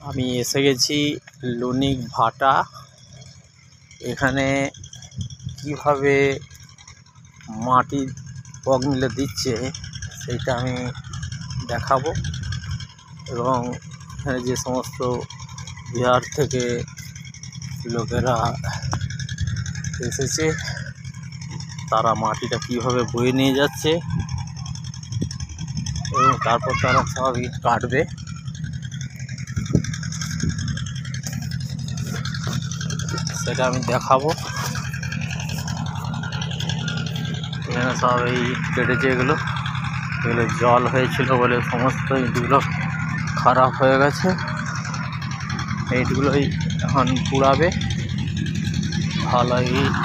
আমি এসে গেছি লুনিক ভাটা। এখানে কিভাবে মাটি বগ মিলে দিচ্ছে সেইটা আমি দেখাবো, এবং এখানে যে সমস্ত বিহার থেকে লোকেরা এসেছে তারা মাটিটা কিভাবে বয়ে নিয়ে যাচ্ছে এবং তারপর তারা সব ইট কাটবে। সেটা আমি দেখাবো। এখানে সব এই ইট কেটেছে, এগুলো জল হয়েছিল বলে সমস্ত ইটগুলো খারাপ হয়ে গেছে। ইটগুলোই এখন পুড়াবে, ভালো ইট।